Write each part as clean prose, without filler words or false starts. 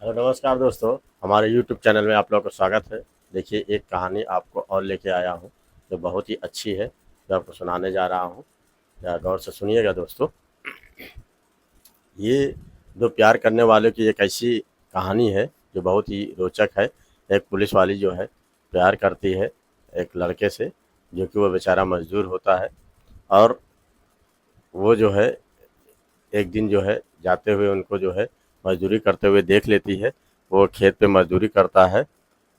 Hello नमस्कार दोस्तों। हमारे यूट्यूब चैनल में आप लोगों का स्वागत है। देखिए, एक कहानी आपको और लेके आया हूँ जो बहुत ही अच्छी है, जो आपको सुनाने जा रहा हूँ। या गौर से सुनिएगा दोस्तों। ये दो प्यार करने वालों की एक ऐसी कहानी है जो बहुत ही रोचक है। एक पुलिस वाली जो है प्यार करती है एक लड़के से, जो कि वो बेचारा मजदूर होता है। और वो जो है एक दिन जो है जाते हुए उनको जो है मजदूरी करते हुए देख लेती है। वो खेत पे मजदूरी करता है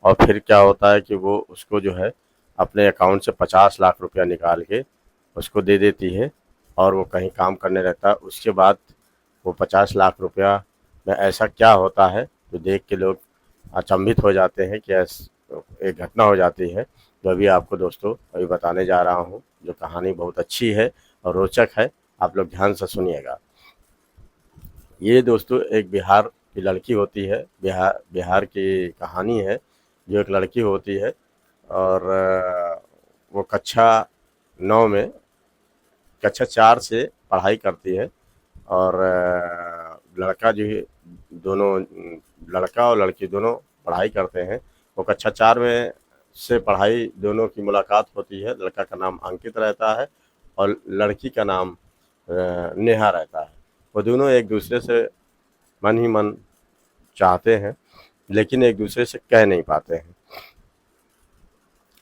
और फिर क्या होता है कि वो उसको जो है अपने अकाउंट से 50 लाख रुपया निकाल के उसको दे देती है और वो कहीं काम करने रहता है। उसके बाद वो 50 लाख रुपया में ऐसा क्या होता है जो देख के लोग अचंभित हो जाते हैं कि एक घटना हो जाती है, जो अभी आपको दोस्तों अभी बताने जा रहा हूँ। जो कहानी बहुत अच्छी है और रोचक है, आप लोग ध्यान से सुनिएगा। ये दोस्तों एक बिहार की लड़की होती है। बिहार बिहार की कहानी है। जो एक लड़की होती है और वो कक्षा 9 में कक्षा 4 से पढ़ाई करती है। और लड़का जो है दोनों लड़का और लड़की दोनों पढ़ाई करते हैं। वो कक्षा 4 में से पढ़ाई दोनों की मुलाकात होती है। लड़का का नाम अंकित रहता है और लड़की का नाम नेहा रहता है। वो दोनों एक दूसरे से मन ही मन चाहते हैं, लेकिन एक दूसरे से कह नहीं पाते हैं।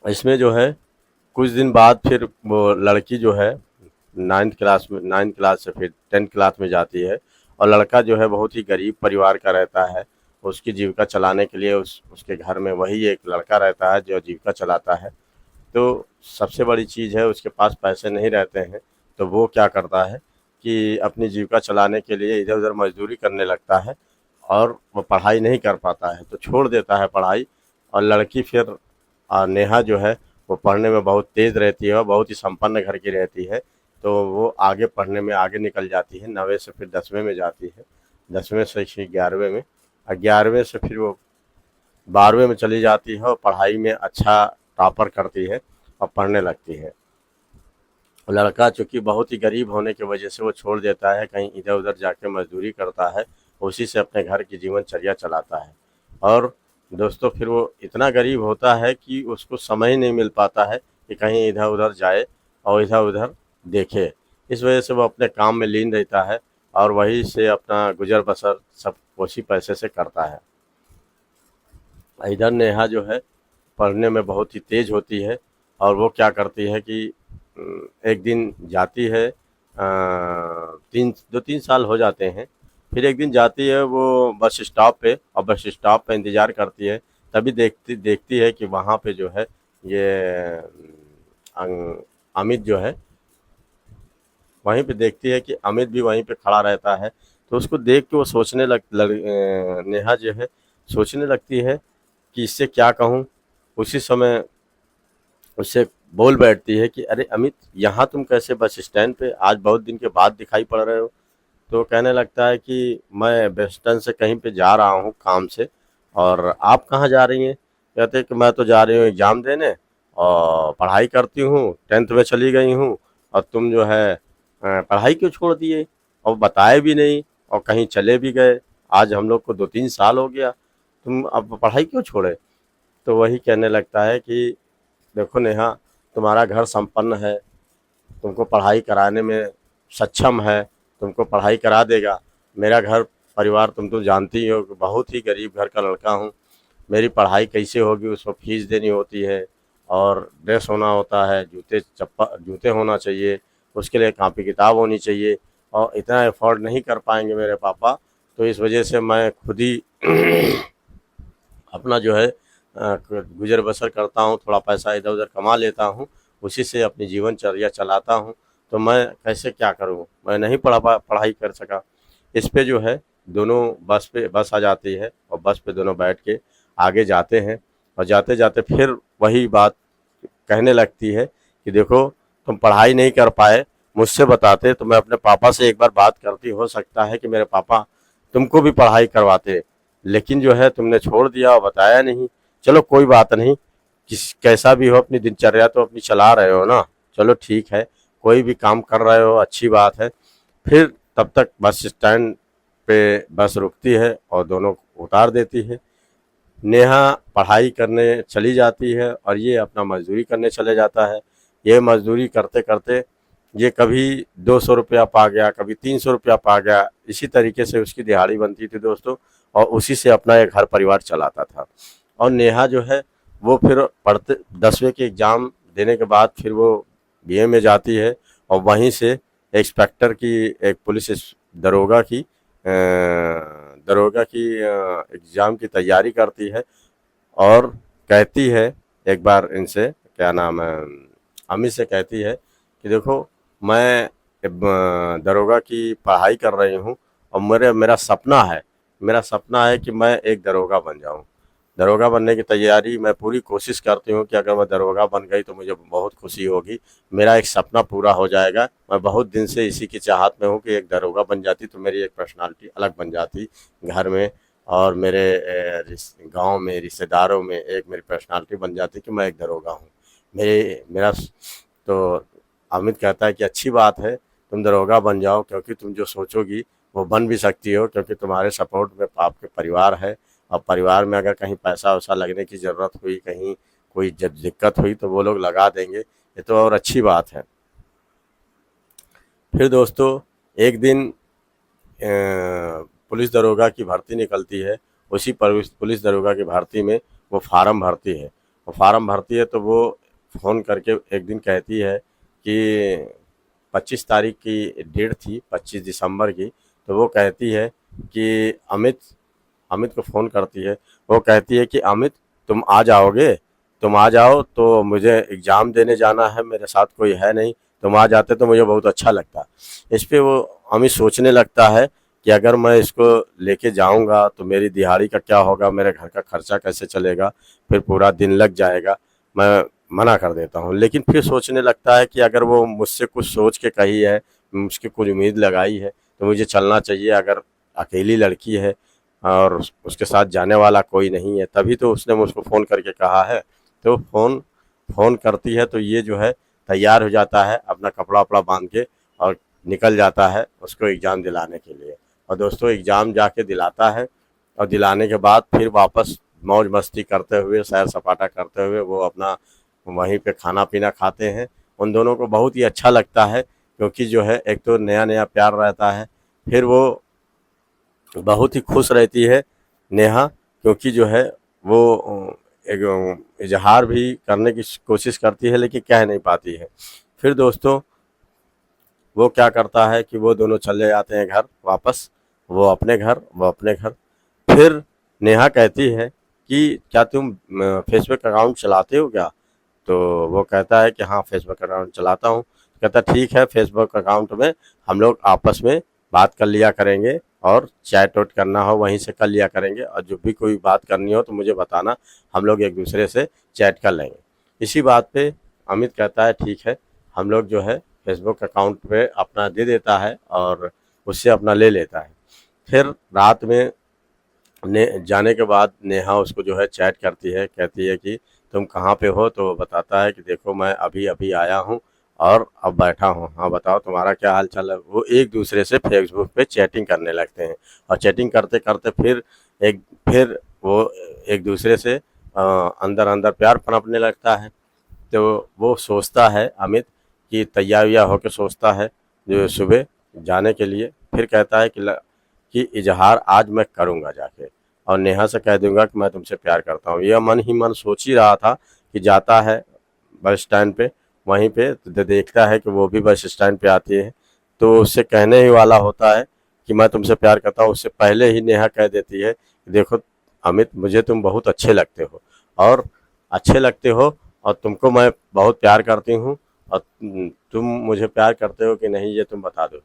इसमें जो है कुछ दिन बाद फिर वो लड़की जो है 9th क्लास से फिर 10th क्लास में जाती है। और लड़का जो है बहुत ही गरीब परिवार का रहता है। उसकी जीविका चलाने के लिए उसके घर में वही एक लड़का रहता है जो जीविका चलाता है। तो सबसे बड़ी चीज़ है, उसके पास पैसे नहीं रहते हैं। तो वो क्या करता है कि अपनी जीविका चलाने के लिए इधर उधर मजदूरी करने लगता है और वो पढ़ाई नहीं कर पाता है तो छोड़ देता है पढ़ाई। और लड़की फिर नेहा जो है वो पढ़ने में बहुत तेज़ रहती है और बहुत ही संपन्न घर की रहती है। तो वो आगे पढ़ने में आगे निकल जाती है। 9वीं से फिर 10वीं में जाती है, 10वीं से फिर 11वीं में, और 11वीं से फिर वो 12वीं में चली जाती है और पढ़ाई में अच्छा टॉपर करती है और पढ़ने लगती है। लड़का चूँकि बहुत ही गरीब होने की वजह से वो छोड़ देता है, कहीं इधर-उधर जाके मज़दूरी करता है, उसी से अपने घर की जीवनचर्या चलाता है। और दोस्तों फिर वो इतना गरीब होता है कि उसको समय ही नहीं मिल पाता है कि कहीं इधर-उधर जाए और इधर-उधर देखे। इस वजह से वो अपने काम में लीन रहता है और वहीं से अपना गुज़र-बसर सब उसी पैसे से करता है। इधर नेहा जो है पढ़ने में बहुत ही तेज़ होती है और वो क्या करती है कि एक दिन जाती है, 2-3 साल हो जाते हैं। फिर एक दिन जाती है वो बस स्टॉप पे, और बस स्टॉप पे इंतज़ार करती है। तभी देखती देखती है कि वहाँ पे जो है ये अमित जो है वहीं पे देखती है कि अमित भी वहीं पे खड़ा रहता है। तो उसको देख के वो नेहा जो है सोचने लगती है कि इससे क्या कहूँ। उसी समय उससे बोल बैठती है कि अरे अमित, यहाँ तुम कैसे बस स्टैंड पे आज बहुत दिन के बाद दिखाई पड़ रहे हो। तो कहने लगता है कि मैं बस स्टैंड से कहीं पे जा रहा हूँ काम से। और आप कहाँ जा रही हैं? कहते हैं कि मैं तो जा रही हूँ एग्ज़ाम देने और पढ़ाई करती हूँ, 10th में चली गई हूँ। और तुम जो है पढ़ाई क्यों छोड़ दिए और बताए भी नहीं और कहीं चले भी गए। आज हम लोग को 2-3 साल हो गया, तुम अब पढ़ाई क्यों छोड़े? तो वही कहने लगता है कि देखो नेहा, तुम्हारा घर संपन्न है, तुमको पढ़ाई कराने में सक्षम है, तुमको पढ़ाई करा देगा। मेरा घर परिवार तुम तो जानती ही हो कि बहुत ही गरीब घर का लड़का हूँ। मेरी पढ़ाई कैसे होगी, उसको फीस देनी होती है और ड्रेस होना होता है, जूते होना चाहिए, उसके लिए कॉपी किताब होनी चाहिए। और इतना एफोर्ड नहीं कर पाएंगे मेरे पापा। तो इस वजह से मैं खुद ही अपना जो है गुज़र बसर करता हूँ, थोड़ा पैसा इधर-उधर कमा लेता हूँ, उसी से अपनी जीवनचर्या चलाता हूँ। तो मैं कैसे क्या करूँ? मैं नहीं पढ़ाई कर सका। इस पे जो है दोनों बस आ जाती है और बस पे दोनों बैठ के आगे जाते हैं। और जाते-जाते फिर वही बात कहने लगती है कि देखो, तुम पढ़ाई नहीं कर पाए, मुझसे बताते तो मैं अपने पापा से एक बार बात करती, हो सकता है कि मेरे पापा तुमको भी पढ़ाई करवाते। लेकिन जो है तुमने छोड़ दिया और बताया नहीं। चलो कोई बात नहीं, कैसा भी हो अपनी दिनचर्या तो अपनी चला रहे हो ना। चलो ठीक है, कोई भी काम कर रहे हो अच्छी बात है। फिर तब तक बस स्टैंड पे बस रुकती है और दोनों उतार देती है। नेहा पढ़ाई करने चली जाती है और ये अपना मजदूरी करने चले जाता है। ये मजदूरी करते करते ये कभी 200 रुपया पा गया, कभी 300 रुपया पा गया, इसी तरीके से उसकी दिहाड़ी बनती थी दोस्तों, और उसी से अपना एक घर परिवार चलाता था। और नेहा जो है वो फिर पढ़ते 10वीं के एग्ज़ाम देने के बाद फिर वो बीए में जाती है और वहीं से इंस्पेक्टर की, एक पुलिस दरोगा की एग्ज़ाम की तैयारी करती है और कहती है एक बार इनसे, क्या नाम है, अमित से कहती है कि देखो मैं दरोगा की पढ़ाई कर रही हूँ और मेरा सपना है कि मैं एक दरोगा बन जाऊँ। दरोगा बनने की तैयारी मैं पूरी कोशिश करती हूँ कि अगर मैं दरोगा बन गई तो मुझे बहुत खुशी होगी, मेरा एक सपना पूरा हो जाएगा। मैं बहुत दिन से इसी की चाहत में हूँ कि एक दरोगा बन जाती तो मेरी एक पर्सनालिटी अलग बन जाती घर में, और मेरे गांव में रिश्तेदारों में एक मेरी पर्सनालिटी बन जाती कि मैं एक दरोगा हूँ। मेरा तो अमित कहता है कि अच्छी बात है, तुम दरोगा बन जाओ, क्योंकि तुम जो सोचोगी वो बन भी सकती हो, क्योंकि तुम्हारे सपोर्ट में आपके परिवार है, और परिवार में अगर कहीं पैसा वैसा लगने की ज़रूरत हुई, कहीं कोई जब दिक्कत हुई तो वो लोग लगा देंगे, ये तो और अच्छी बात है। फिर दोस्तों एक दिन पुलिस दरोगा की भर्ती निकलती है। उसी पुलिस दरोगा की भर्ती में वो फार्म भरती है। वो फार्म भरती है तो वो फ़ोन करके एक दिन कहती है कि 25 तारीख की डेट थी, 25 दिसंबर की, तो वो कहती है कि अमित को फ़ोन करती है। वो कहती है कि अमित तुम आ जाओगे, तुम आ जाओ तो मुझे एग्ज़ाम देने जाना है, मेरे साथ कोई है नहीं, तुम आ जाते तो मुझे बहुत अच्छा लगता। इस पे वो अमित सोचने लगता है कि अगर मैं इसको लेके जाऊंगा तो मेरी दिहाड़ी का क्या होगा, मेरे घर का खर्चा कैसे चलेगा, फिर पूरा दिन लग जाएगा। मैं मना कर देता हूँ, लेकिन फिर सोचने लगता है कि अगर वो मुझसे कुछ सोच के कही है, मुझसे कुछ उम्मीद लगाई है तो मुझे चलना चाहिए। अगर अकेली लड़की है और उसके साथ जाने वाला कोई नहीं है, तभी तो उसने मुझको फ़ोन करके कहा है। तो फ़ोन करती है तो ये जो है तैयार हो जाता है अपना कपड़ा वपड़ा बांध के और निकल जाता है उसको एग्ज़ाम दिलाने के लिए। और दोस्तों एग्ज़ाम जाके दिलाता है और दिलाने के बाद फिर वापस मौज मस्ती करते हुए, सैर सपाटा करते हुए वो अपना वहीं पे खाना पीना खाते हैं। उन दोनों को बहुत ही अच्छा लगता है, क्योंकि जो है एक तो नया नया प्यार रहता है, फिर वो बहुत ही खुश रहती है नेहा, क्योंकि जो है वो एक इजहार भी करने की कोशिश करती है लेकिन कह नहीं पाती है। फिर दोस्तों वो क्या करता है कि वो दोनों चले जाते हैं घर वापस, वो अपने घर। फिर नेहा कहती है कि क्या तुम फेसबुक अकाउंट चलाते हो क्या? तो वो कहता है कि हाँ फेसबुक अकाउंट चलाता हूँ। कहता ठीक है, फेसबुक अकाउंट में हम लोग आपस में बात कर लिया करेंगे और चैट वैट करना हो वहीं से कर लिया करेंगे, और जब भी कोई बात करनी हो तो मुझे बताना, हम लोग एक दूसरे से चैट कर लेंगे। इसी बात पे अमित कहता है ठीक है, हम लोग जो है फेसबुक अकाउंट पे अपना दे देता है और उससे अपना ले लेता है। फिर रात में जाने के बाद नेहा उसको जो है चैट करती है, कहती है कि तुम कहाँ पे हो? तो वो बताता है कि देखो मैं अभी अभी आया हूँ और अब बैठा हूँ, हाँ बताओ तुम्हारा क्या हाल चाल है। वो एक दूसरे से फेसबुक पे चैटिंग करने लगते हैं और चैटिंग करते करते फिर वो एक दूसरे से अंदर अंदर प्यार पनपने लगता है। तो वो सोचता है अमित कि तैयार वैयार होकर सोचता है जो सुबह जाने के लिए। फिर कहता है कि इजहार आज मैं करूँगा जाके, और नेहा से कह दूंगा कि मैं तुमसे प्यार करता हूँ। यह मन ही मन सोच ही रहा था कि जाता है बस स्टैंड पे, वहीं पे तो देखता है कि वो भी बस स्टैंड पे आती है, तो उससे कहने ही वाला होता है कि मैं तुमसे प्यार करता हूँ। उससे पहले ही नेहा कह देती है कि देखो अमित, मुझे तुम बहुत अच्छे लगते हो और और तुमको मैं बहुत प्यार करती हूँ, और तुम मुझे प्यार करते हो कि नहीं ये तुम बता दो।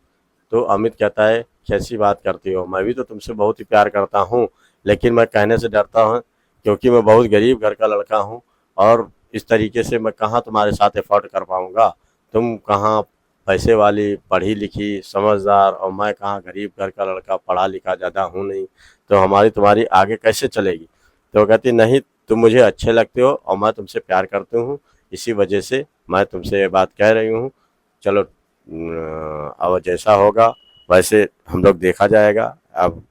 तो अमित कहता है कैसी बात करती हो, मैं भी तो तुमसे बहुत ही प्यार करता हूँ, लेकिन मैं कहने से डरता हूँ क्योंकि मैं बहुत गरीब घर का लड़का हूँ, और इस तरीके से मैं कहाँ तुम्हारे साथ एफर्ट कर पाऊँगा। तुम कहाँ पैसे वाली पढ़ी लिखी समझदार, और मैं कहाँ गरीब घर का लड़का पढ़ा लिखा ज़्यादा हूँ नहीं, तो हमारी तुम्हारी आगे कैसे चलेगी। तो वो कहती नहीं, तुम मुझे अच्छे लगते हो और मैं तुमसे प्यार करती हूँ, इसी वजह से मैं तुमसे ये बात कह रही हूँ। चलो अब जैसा होगा वैसे हम लोग देखा जाएगा, अब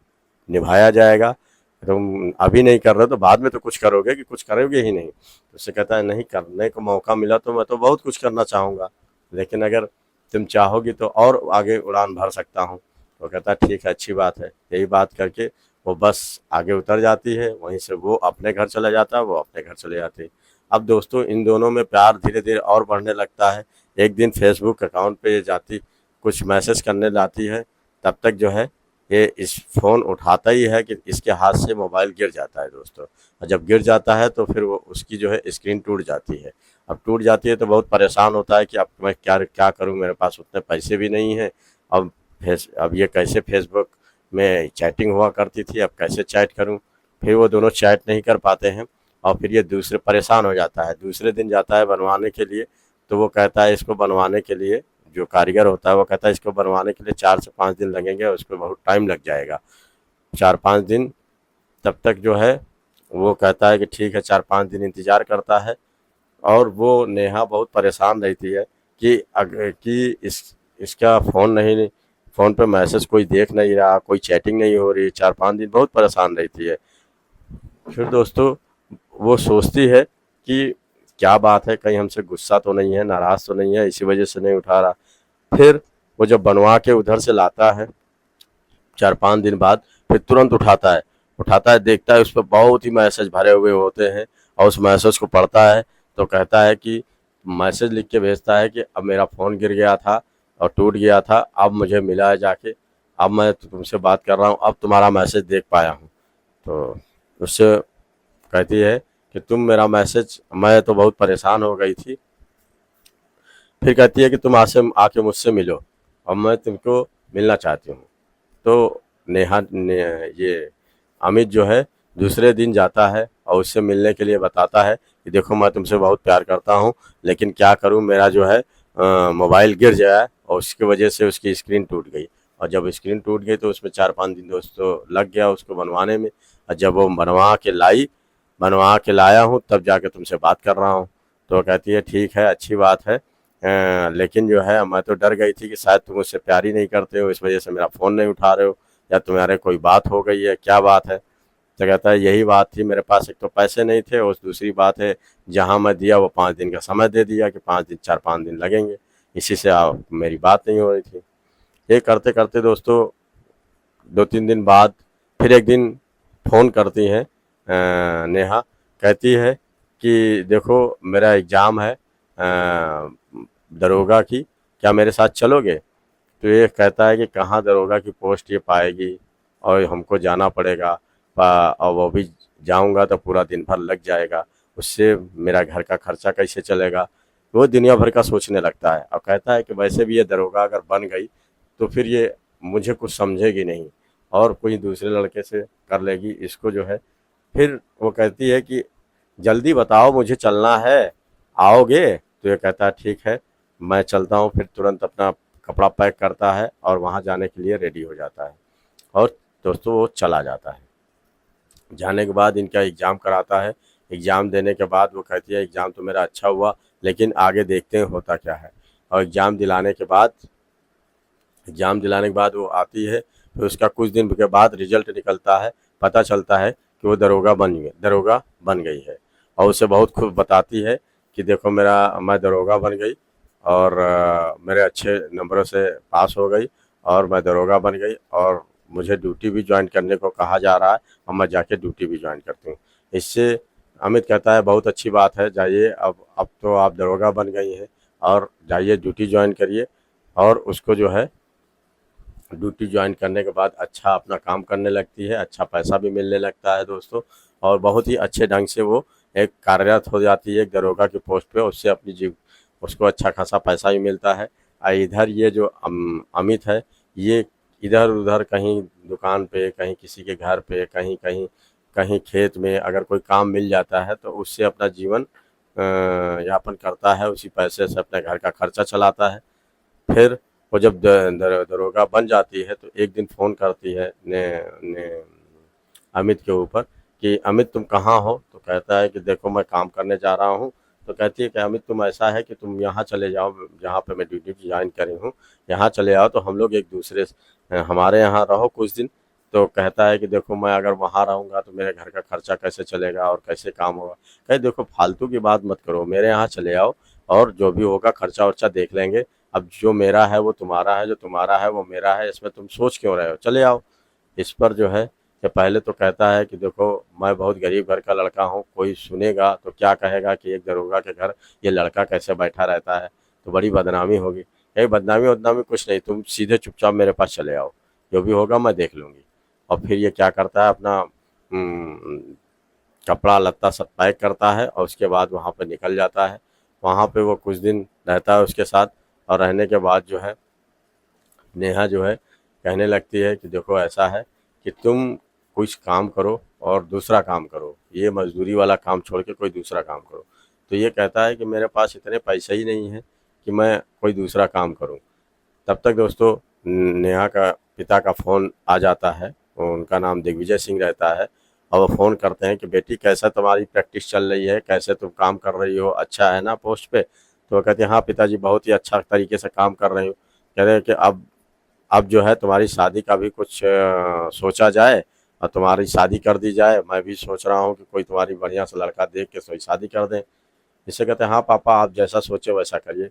निभाया जाएगा। तुम अभी नहीं कर रहे तो बाद में तो कुछ करोगे कि कुछ करोगे ही नहीं। तो उससे कहता है नहीं, करने को मौका मिला तो मैं तो बहुत कुछ करना चाहूँगा, लेकिन अगर तुम चाहोगी तो और आगे उड़ान भर सकता हूँ। तो कहता है ठीक है, अच्छी बात है। यही बात करके वो बस आगे उतर जाती है, वहीं से वो अपने घर चला जाता है, वो अपने घर चले जाती है। अब दोस्तों इन दोनों में प्यार धीरे धीरे और बढ़ने लगता है। एक दिन फेसबुक अकाउंट पे ये जाती कुछ मैसेज करने लाती है, तब तक जो है ये इस फ़ोन उठाता ही है कि इसके हाथ से मोबाइल गिर जाता है दोस्तों। और जब गिर जाता है तो फिर वो उसकी जो है स्क्रीन टूट जाती है। अब टूट जाती है तो बहुत परेशान होता है कि अब मैं क्या क्या करूं, मेरे पास उतने पैसे भी नहीं हैं। अब ये कैसे फेसबुक में चैटिंग हुआ करती थी, अब कैसे चैट करूं। फिर वो दोनों चैट नहीं कर पाते हैं और फिर ये दूसरे परेशान हो जाता है। दूसरे दिन जाता है बनवाने के लिए, तो वो कहता है इसको बनवाने के लिए, जो कारीगर होता है वो कहता है इसको बनवाने के लिए 4 से 5 दिन लगेंगे, उसको बहुत टाइम लग जाएगा। 4-5 दिन, तब तक जो है वो कहता है कि ठीक है, 4-5 दिन इंतज़ार करता है। और वो नेहा बहुत परेशान रहती है कि इसका फ़ोन पे मैसेज कोई देख नहीं रहा, कोई चैटिंग नहीं हो रही। 4-5 दिन बहुत परेशान रहती है। फिर दोस्तों वो सोचती है कि क्या बात है, कहीं हमसे गुस्सा तो नहीं है, नाराज़ तो नहीं है, इसी वजह से नहीं उठा रहा। फिर वो जब बनवा के उधर से लाता है 4-5 दिन बाद, फिर तुरंत उठाता है, देखता है उस पर बहुत ही मैसेज भरे हुए होते हैं और उस मैसेज को पढ़ता है। तो कहता है कि मैसेज लिख के भेजता है कि अब मेरा फ़ोन गिर गया था और टूट गया था, अब मुझे मिला है जाके, अब मैं तुमसे बात कर रहा हूँ, अब तुम्हारा मैसेज देख पाया हूँ। तो उससे कहती है कि तुम मेरा मैसेज, मैं तो बहुत परेशान हो गई थी। फिर कहती है कि तुम आके मुझसे मिलो और मैं तुमको मिलना चाहती हूँ। तो नेहा ने ये अमित जो है दूसरे दिन जाता है और उससे मिलने के लिए बताता है कि देखो मैं तुमसे बहुत प्यार करता हूँ, लेकिन क्या करूँ, मेरा जो है मोबाइल गिर गया और उसकी वजह से उसकी स्क्रीन टूट गई। और जब स्क्रीन टूट गई तो उसमें 4-5 दिन दोस्तों लग गया उसको बनवाने में। और जब वो बनवा के लाया हूँ तब जाके तुमसे बात कर रहा हूँ। तो कहती है ठीक है, अच्छी बात है, लेकिन जो है मैं तो डर गई थी कि शायद तुम मुझसे प्यार ही नहीं करते हो, इस वजह से मेरा फ़ोन नहीं उठा रहे हो, या तुम्हारे कोई बात हो गई है, क्या बात है। तो कहता है यही बात थी, मेरे पास एक तो पैसे नहीं थे और दूसरी बात है जहाँ मैं दिया वो 5 दिन का समय दे दिया कि 4-5 दिन लगेंगे, इसी से मेरी बात नहीं हो रही थी। ये करते करते दोस्तों 2-3 दिन बाद फिर एक दिन फ़ोन करती हैं नेहा। कहती है कि देखो मेरा एग्ज़ाम है दरोगा की, क्या मेरे साथ चलोगे। तो ये कहता है कि कहाँ दरोगा की पोस्ट ये पाएगी और हमको जाना पड़ेगा, और वो भी जाऊंगा तो पूरा दिन भर लग जाएगा, उससे मेरा घर का खर्चा कैसे चलेगा। वो दुनिया भर का सोचने लगता है और कहता है कि वैसे भी ये दरोगा अगर बन गई तो फिर ये मुझे कुछ समझेगी नहीं और कोई दूसरे लड़के से कर लेगी इसको जो है। फिर वो कहती है कि जल्दी बताओ मुझे चलना है, आओगे। तो ये कहता है ठीक है, मैं चलता हूँ। फिर तुरंत अपना कपड़ा पैक करता है और वहाँ जाने के लिए रेडी हो जाता है और दोस्तों वो चला जाता है। जाने के बाद इनका एग्ज़ाम कराता है। एग्ज़ाम देने के बाद वो कहती है एग्ज़ाम तो मेरा अच्छा हुआ, लेकिन आगे देखते हैं होता क्या है। और एग्ज़ाम दिलाने के बाद वो आती है, फिर उसका कुछ दिन के बाद रिजल्ट निकलता है, पता चलता है कि वो दरोगा बन गई है। और उसे बहुत खुश बताती है कि देखो मैं दरोगा बन गई और मेरे अच्छे नंबरों से पास हो गई और मैं दरोगा बन गई और मुझे ड्यूटी भी ज्वाइन करने को कहा जा रहा है और मैं जाके ड्यूटी भी ज्वाइन करती हूँ। इससे अमित कहता है बहुत अच्छी बात है, जाइए, अब तो आप दरोगा बन गई हैं और जाइए ड्यूटी ज्वाइन करिए। और उसको जो है ड्यूटी ज्वाइन करने के बाद अच्छा अपना काम करने लगती है, अच्छा पैसा भी मिलने लगता है दोस्तों। और बहुत ही अच्छे ढंग से वो एक कार्यरत हो जाती है एक दरोगा की पोस्ट पे, उससे उसको अच्छा खासा पैसा भी मिलता है। इधर ये जो अमित है, ये इधर उधर कहीं दुकान पे, कहीं किसी के घर पे, कहीं कहीं कहीं खेत में अगर कोई काम मिल जाता है तो उससे अपना जीवन यापन करता है, उसी पैसे से अपने घर का खर्चा चलाता है। फिर वो जब दरोगा बन जाती है तो एक दिन फ़ोन करती है ने अमित के ऊपर कि अमित तुम कहाँ हो। तो कहता है कि देखो मैं काम करने जा रहा हूँ। तो कहती है कि अमित तुम ऐसा है कि तुम यहाँ चले जाओ जहाँ पे मैं ड्यूटी ज्वाइन करी हूँ, यहाँ चले आओ तो हम लोग एक दूसरे हमारे यहाँ रहो कुछ दिन, तो कहता है कि देखो मैं अगर वहाँ रहूँगा तो मेरे घर का खर्चा कैसे चलेगा और कैसे काम होगा। कहे देखो फालतू की बात मत करो, मेरे यहाँ चले आओ और जो भी होगा खर्चा वर्चा देख लेंगे। अब जो मेरा है वो तुम्हारा है, जो तुम्हारा है वो मेरा है, इसमें तुम सोच क्यों रहे हो, चले आओ। इस पर जो है कि पहले तो कहता है कि देखो मैं बहुत गरीब घर का लड़का हूँ, कोई सुनेगा तो क्या कहेगा कि एक दरोगा के घर ये लड़का कैसे बैठा रहता है, तो बड़ी बदनामी होगी। यही बदनामी बदनामी कुछ नहीं, तुम सीधे चुपचाप मेरे पास चले आओ, जो भी होगा मैं देख लूँगी। और फिर ये क्या करता है, अपना कपड़ा लत्ता सब पैक करता है और उसके बाद वहाँ पे निकल जाता है। वहाँ पे वो कुछ दिन रहता है उसके साथ, और रहने के बाद जो है नेहा जो है कहने लगती है कि देखो ऐसा है कि तुम कुछ काम करो और दूसरा काम करो, ये मजदूरी वाला काम छोड़ के कोई दूसरा काम करो। तो ये कहता है कि मेरे पास इतने पैसे ही नहीं हैं कि मैं कोई दूसरा काम करूं। तब तक दोस्तों नेहा का पिता का फ़ोन आ जाता है, उनका नाम दिग्विजय सिंह रहता है। और वो फ़ोन करते हैं कि बेटी कैसा तुम्हारी प्रैक्टिस चल रही है, कैसे तुम काम कर रही हो, अच्छा है ना पोस्ट पे। तो वो कहते हैं हाँ पिताजी बहुत ही अच्छा तरीके से काम कर रही हूँ। कह रहे हैं कि अब जो है तुम्हारी शादी का भी कुछ सोचा जाए और तुम्हारी शादी कर दी जाए। मैं भी सोच रहा हूँ कि कोई तुम्हारी बढ़िया सा लड़का देख के सोई शादी कर दें। इससे कहते हैं हाँ पापा आप जैसा सोचे वैसा करिए।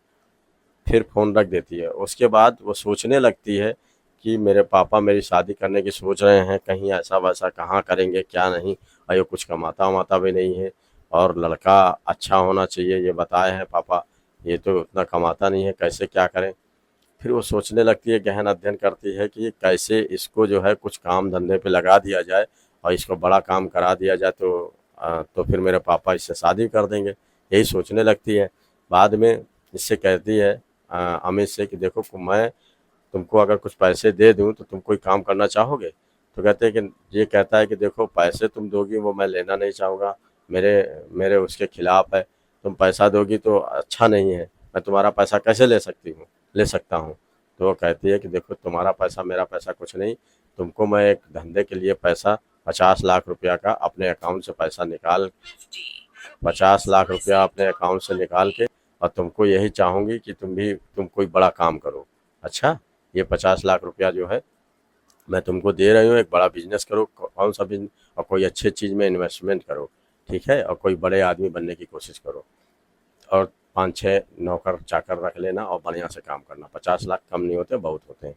फिर फ़ोन रख देती है। उसके बाद वो सोचने लगती है कि मेरे पापा मेरी शादी करने की सोच रहे हैं, कहीं ऐसा वैसा कहाँ करेंगे क्या नहीं, और ये कुछ कमाता वमाता भी नहीं है, और लड़का अच्छा होना चाहिए ये बताए हैं पापा, ये तो उतना कमाता नहीं है, कैसे क्या करें। फिर वो सोचने लगती है, गहन अध्ययन करती है कि कैसे इसको जो है कुछ काम धंधे पे लगा दिया जाए और इसको बड़ा काम करा दिया जाए, तो फिर मेरे पापा इससे शादी कर देंगे। यही सोचने लगती है। बाद में इससे कहती है अमित से कि देखो मैं तुमको अगर कुछ पैसे दे दूं तो तुम कोई काम करना चाहोगे। तो कहते हैं कि ये कहता है कि देखो पैसे तुम दोगी वो मैं लेना नहीं चाहूँगा, मेरे मेरे उसके खिलाफ है। तुम पैसा दोगी तो अच्छा नहीं है, मैं तुम्हारा पैसा कैसे ले सकता हूँ। तो वो कहती है कि देखो तुम्हारा पैसा मेरा पैसा कुछ नहीं, तुमको मैं एक धंधे के लिए पैसा 50 लाख रुपया का अपने अकाउंट से पैसा निकाल 50 लाख रुपया अपने अकाउंट से निकाल के, और तुमको यही चाहूँगी कि तुम कोई बड़ा काम करो। अच्छा, ये 50 लाख रुपया जो है मैं तुमको दे रही हूँ, एक बड़ा बिजनेस करो, कौन सा बिजनेस, और कोई अच्छे चीज़ में इन्वेस्टमेंट करो, ठीक है, और कोई बड़े आदमी बनने की कोशिश करो, और 5-6 नौकर चाकर रख लेना और बढ़िया से काम करना। 50 लाख कम नहीं होते, बहुत होते हैं।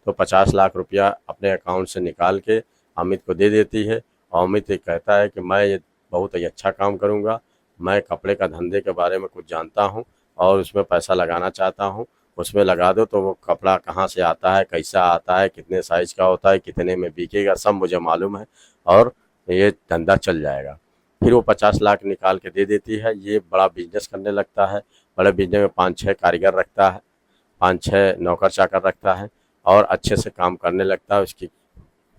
तो 50 लाख रुपया अपने अकाउंट से निकाल के अमित को दे देती है, और अमित ये कहता है कि मैं ये बहुत ही अच्छा काम करूँगा, मैं कपड़े का धंधे के बारे में कुछ जानता हूँ और उसमें पैसा लगाना चाहता हूँ, उसमें लगा दो तो वो कपड़ा कहाँ से आता है, कैसा आता है, कितने साइज़ का होता है, कितने में बिकेगा, सब मुझे मालूम है और ये धंधा चल जाएगा। फिर वो 50 लाख निकाल के दे देती है। ये बड़ा बिजनेस करने लगता है। बड़े बिजनेस में 5-6 कारीगर रखता है, 5-6 नौकर चाकर रखता है और अच्छे से काम करने लगता है। उसकी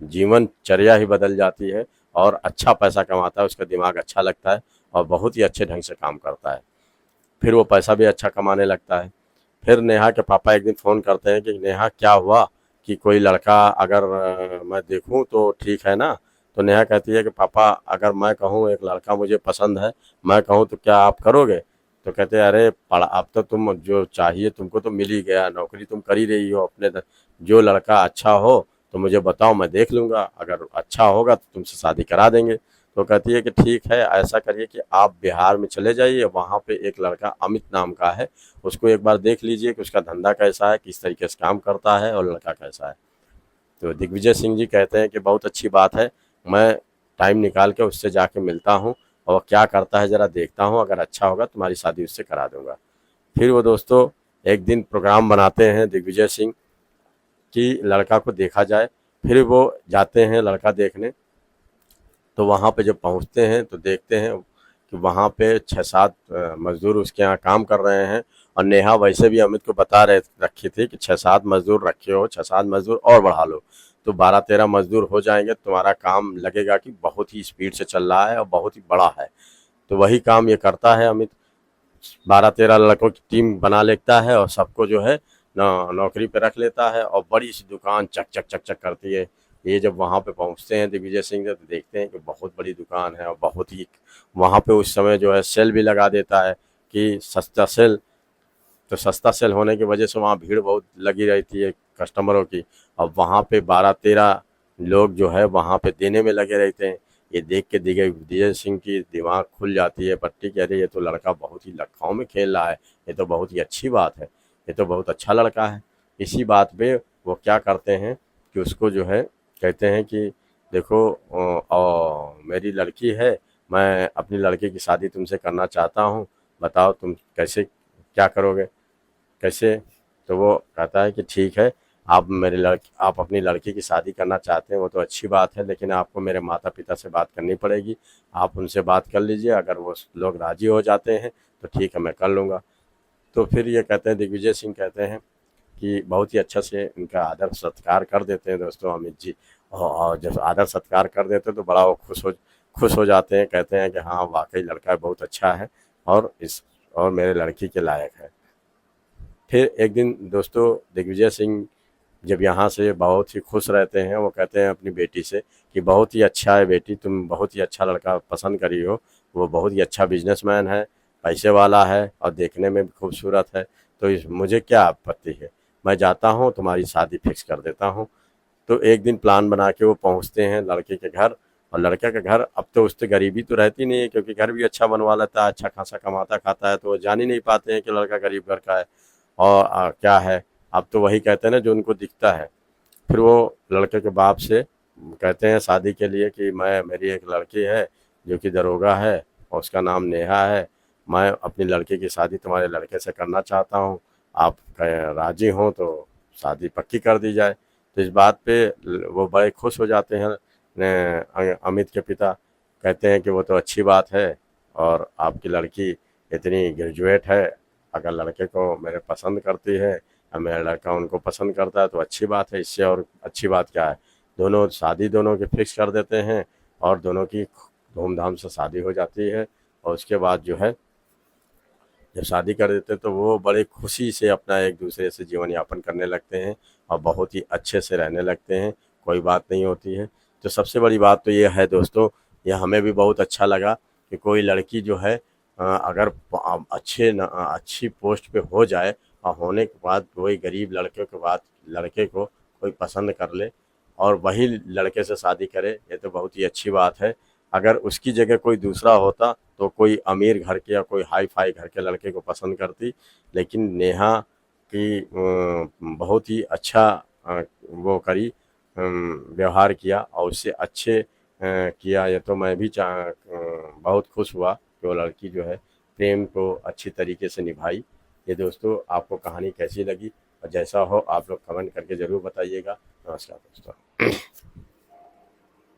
जीवनचर्या ही बदल जाती है और अच्छा पैसा कमाता है, उसका दिमाग अच्छा लगता है और बहुत ही अच्छे ढंग से काम करता है। फिर वो पैसा भी अच्छा कमाने लगता है। फिर नेहा के पापा एक दिन फ़ोन करते हैं कि नेहा क्या हुआ, कि कोई लड़का अगर मैं देखूं तो ठीक है ना। तो नेहा कहती है कि पापा अगर मैं कहूँ एक लड़का मुझे पसंद है, मैं कहूँ तो क्या आप करोगे। तो कहते हैं अरे पढ़ा, अब तो तुम जो चाहिए तुमको तो मिल ही गया, नौकरी तुम कर ही रही हो अपने जो लड़का अच्छा हो तो मुझे बताओ, मैं देख लूँगा, अगर अच्छा होगा तो तुमसे शादी करा देंगे। तो कहती है कि ठीक है, ऐसा करिए कि आप बिहार में चले जाइए, वहाँ पे एक लड़का अमित नाम का है, उसको एक बार देख लीजिए कि उसका धंधा कैसा है, किस तरीके से काम करता है और लड़का कैसा है। तो दिग्विजय सिंह जी कहते हैं कि बहुत अच्छी बात है, मैं टाइम निकाल के उससे जाके मिलता हूँ और क्या करता है ज़रा देखता हूँ, अगर अच्छा होगा तुम्हारी शादी उससे करा दूंगा। फिर वो दोस्तों एक दिन प्रोग्राम बनाते हैं दिग्विजय सिंह कि लड़का को देखा जाए। फिर वो जाते हैं लड़का देखने। तो वहाँ पे जब पहुँचते हैं तो देखते हैं कि वहाँ पे 6-7 मज़दूर उसके यहाँ काम कर रहे हैं, और नेहा वैसे भी अमित को बता रहे रखी थी कि 6-7 मज़दूर रखे हो, 6-7 मज़दूर और बढ़ा लो तो 12-13 मज़दूर हो जाएंगे, तुम्हारा काम लगेगा कि बहुत ही स्पीड से चल रहा है और बहुत ही बड़ा है। तो वही काम ये करता है अमित, 12-13 लड़कों की टीम बना लेता है और सबको जो है नौकरी पे रख लेता है, और बड़ी सी दुकान चक चक चक चक करती है। ये जब वहाँ पे पहुँचते हैं दिग्विजय सिंह तो देखते हैं कि बहुत बड़ी दुकान है और बहुत ही वहाँ पे उस समय जो है सेल भी लगा देता है कि सस्ता सेल। तो सस्ता सेल होने की वजह से वहाँ भीड़ बहुत लगी रहती है कस्टमरों की। अब वहाँ पे 12-13 लोग जो है वहाँ पे देने में लगे रहते हैं। ये देख के दिग्विजय सिंह की दिमाग खुल जाती है पट्टी कि अरे ये तो लड़का बहुत ही लखनऊ में खेल रहा है, ये तो बहुत ही अच्छी बात है, ये तो बहुत अच्छा लड़का है। इसी बात पे वो क्या करते हैं कि उसको जो है कहते हैं कि देखो मेरी लड़की है, मैं अपनी लड़की की शादी तुमसे करना चाहता हूँ, बताओ तुम कैसे क्या करोगे, कैसे। तो वो कहता है कि ठीक है, आप अपनी लड़की की शादी करना चाहते हैं वो तो अच्छी बात है, लेकिन आपको मेरे माता पिता से बात करनी पड़ेगी, आप उनसे बात कर लीजिए, अगर वो लोग राजी हो जाते हैं तो ठीक है मैं कर लूँगा। तो फिर ये कहते हैं, दिग्विजय सिंह कहते हैं कि बहुत ही अच्छा से इनका आदर सत्कार कर देते हैं दोस्तों अमित जी। और जब आदर सत्कार कर देते हैं तो बड़ा वो खुश हो जाते हैं, कहते हैं कि हाँ वाकई लड़का बहुत अच्छा है और मेरे लड़की के लायक है। फिर एक दिन दोस्तों दिग्विजय सिंह जब यहाँ से बहुत ही खुश रहते हैं, वो कहते हैं अपनी बेटी से कि बहुत ही अच्छा है बेटी, तुम बहुत ही अच्छा लड़का पसंद करी हो, वो बहुत ही अच्छा बिजनेसमैन है, पैसे वाला है और देखने में भी खूबसूरत है, तो मुझे क्या आपत्ति है, मैं जाता हूँ तुम्हारी शादी फिक्स कर देता हूँ। तो एक दिन प्लान बना के वो पहुँचते हैं लड़के के घर। और लड़के का घर, अब तो उससे गरीबी तो रहती नहीं है क्योंकि घर भी अच्छा बनवा लेता है, अच्छा खासा कमाता खाता है, तो वो जान ही नहीं पाते हैं कि लड़का गरीब घर का है और क्या है। अब तो वही कहते हैं ना जो उनको दिखता है। फिर वो लड़के के बाप से कहते हैं शादी के लिए कि मेरी एक लड़की है जो कि दरोगा है और उसका नाम नेहा है, मैं अपनी लड़की की शादी तुम्हारे लड़के से करना चाहता हूँ, आप राजी हों तो शादी पक्की कर दी जाए। तो इस बात पे वो बड़े खुश हो जाते हैं। अमित के पिता कहते हैं कि वो तो अच्छी बात है और आपकी लड़की इतनी ग्रेजुएट है, अगर लड़के को मेरे पसंद करती है और मेरा लड़का उनको पसंद करता है तो अच्छी बात है, इससे और अच्छी बात क्या है। दोनों की फिक्स कर देते हैं और दोनों की धूमधाम से शादी हो जाती है। और उसके बाद जो है जब शादी कर देते हैं तो वो बड़े खुशी से अपना एक दूसरे से जीवन यापन करने लगते हैं और बहुत ही अच्छे से रहने लगते हैं, कोई बात नहीं होती है। तो सबसे बड़ी बात तो ये है दोस्तों, ये हमें भी बहुत अच्छा लगा कि कोई लड़की जो है अगर अच्छी पोस्ट पे हो जाए और होने के बाद कोई गरीब लड़के को कोई पसंद कर ले और वही लड़के से शादी करे, ये तो बहुत ही अच्छी बात है। अगर उसकी जगह कोई दूसरा होता तो कोई अमीर घर के या कोई हाई फाई घर के लड़के को पसंद करती, लेकिन नेहा की बहुत ही अच्छा वो करी, व्यवहार किया और उससे अच्छे किया। ये तो मैं भी बहुत खुश हुआ कि वो लड़की जो है प्रेम को अच्छी तरीके से निभाई। ये दोस्तों आपको कहानी कैसी लगी और जैसा हो आप लोग कमेंट करके ज़रूर बताइएगा। नमस्कार दोस्तों।